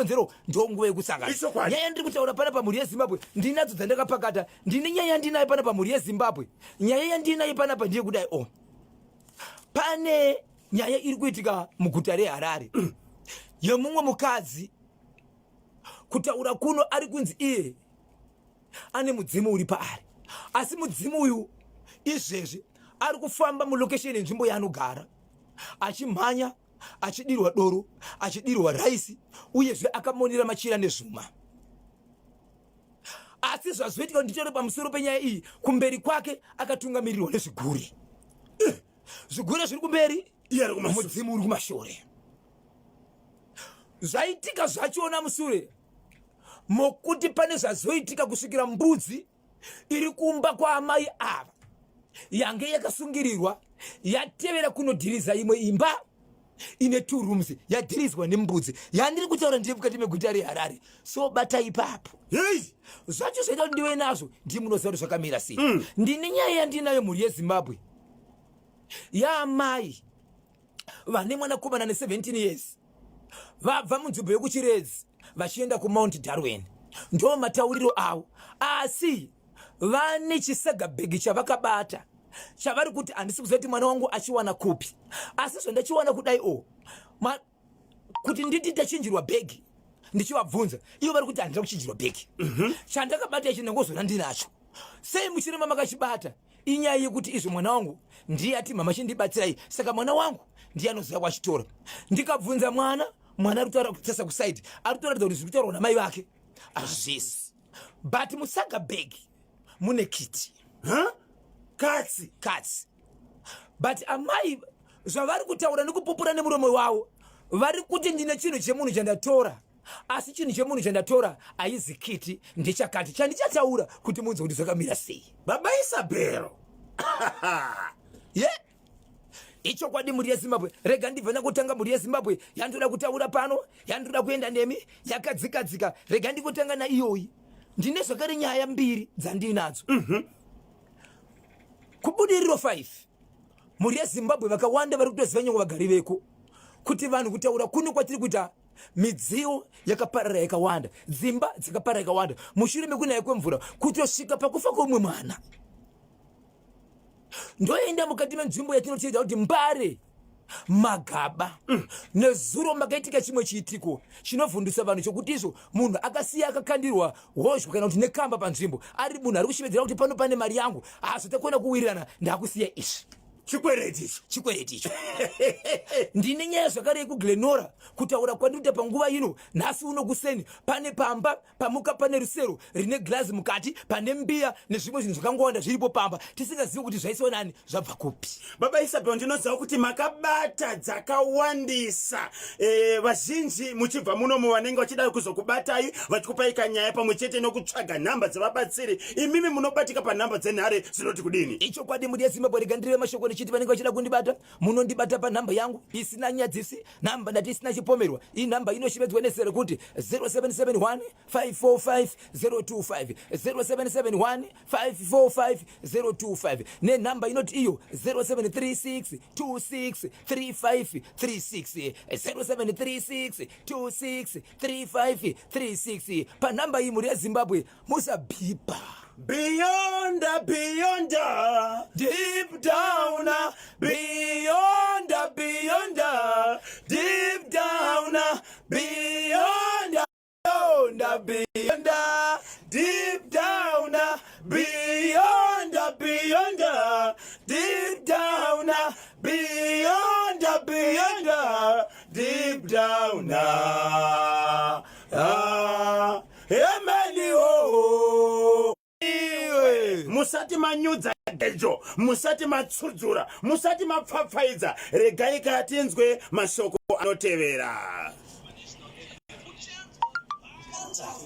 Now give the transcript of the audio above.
nzero ndongo yekusanga nyaya ndiri kutaura pana pamhuri yeZimbabwe ndinadzo dzandakapakata ndine nyaya ndinayo pana pamhuri yeZimbabwe nyaya yandinayo panapa ndiye kudai pane nyaya iri kuitika muguta reHarare yemumwe mukadzi kutaura kuno ari kunzi iye ane mudzimu uri paari asi mudzimu uyu izvezvi ari kufamba mulokesheni nzvimbo yaanogara achimhanya achidirwa doro achidirwa raisi uyezve akamonera machira nezvuma asi zvazoitika nditore pamusoro penyaya iyi kumberi kwake akatungamirirwa nezvigure zvigure zviri kumberi mudzimu uri kumashure zvaitika zvachiona musure mokuti pane zvazoitika kusvikira mbudzi iri kumba kwaamai ava yange yakasungirirwa yatevera kunodhiriza imwe imba ine 2 rooms yadhirizwa nembudzi yandiri kutaura ndiye mukati meguta reHarare so bata ipapo zvacho zvaita kuti ndiwe nazvo ndi munoziva kuti zvakamira sei ndine nyaya yandinayo mhuri yeZimbabwe yaamai vane mwanakomana ne17 years vabva munzvimbo yekuchiredzi vachienda kuMount Darwin ndo matauriro avo asi vane chisagabhegi chavakabata chavari kuti handisi kuziva kuti mwana wangu achiwana kupi asi zvandachiwana kudai kuti nditi ndachinjirwa bhegi ndichivabvunza ivo vari kuti handina kuchinjirwa bhegi chandakabata ichi ndangozona ndinacho sei muchirema makachibata inyaya yekuti izvo mwana wangu ndiye ati mama chindibatsirai saka mwana wangu ndiye anoziva kwachitora ndikabvunza mwana ari kutaura kutesa kusaidi ari kutoratidza kuti zviri kutaurwa namai vake hazvisi but musagabhegi mune kiti katsi but amai zvavari kutaura nekupupura nemuromo wavo vari kuti ndine chinhu chemunhu chandatora asi chinhu chemunhu chandatora haizi kiti ndechakati chandichataura kuti munzwe kuti zvakamira sei baba Isabero ichokwadi mhuri yeZimbabwe rega ndibve nakutanga mhuri yeZimbabwe yandoda kutaura pano yandoda kuenda nemi yakadzikadzika rega ndikutanga naiyoyi ndine zvakare nyaya mbiri dzandinadzo kubudiriro 5 mhuri yeZimbabwe vakawanda vari kutoziva nyangwe vagari veko kuti vanhu kutaura kuno kwatiri kuita midziyo yakaparara yakawanda dzimba dzakaparara yakawanda mushure mekunaya kwemvura kutosvika pakufa kwomwe mwana ndoenda mukati menzvimbo yatinoteedza kuti mbare magaba nezuro makaitika chimwe chiitiko chinovhundisa vanhu chokuti izvo munhu akasiya akakandirwa hozhwa kana kuti nekamba panzvimbo ari munhu ari kushevedzera kuti pano pane mari yangu hazotakuona kuwirirana ndakusiya izvi chikwereti icho ndine nyaya zvakare yekuglenora kutaura kwandiri kuti panguva ino nhasi uno kuseni pane pamba pamuka pane rusero rine glazi mukati pane mbiya nezvimwe zvinhu zvakangowanda zviripo pamba tisingazivi kuti zvaisiwa nani zvabva kupi baba Isabel ndinoziva kuti makabata dzakawandisa vazhinji muchibva munomo vanenge vachida kuzokubatai vachikupai kanyaya pamwe chete nokutsvaga nhamba dzevabatsiri imimi munobatika panhamba dzenhare zinoti kudini ichokwadi mhuri yeZimbabwe rega ndireve mashoko chiti vanenge vachida kundibata munondibata panhamba yangu isina nyadzisi nhamba ndati isina chipomerwa iyi nhamba inoshevedzwa nezera kuti 0771 545 025 0771 545 025 nenhamba inoti iyo 0736 26 35 36 0736 26 35 36 panhamba iyi mhuri yeZimbabwe musabhipa Beyond, deep down, beyond, deep down, beyond, beyond, deep down, beyond, deep down, beyond, deep down, musati manyudza dejo musati matsudzura musati mapfapfaidza regai katinzwe mashoko anotevera.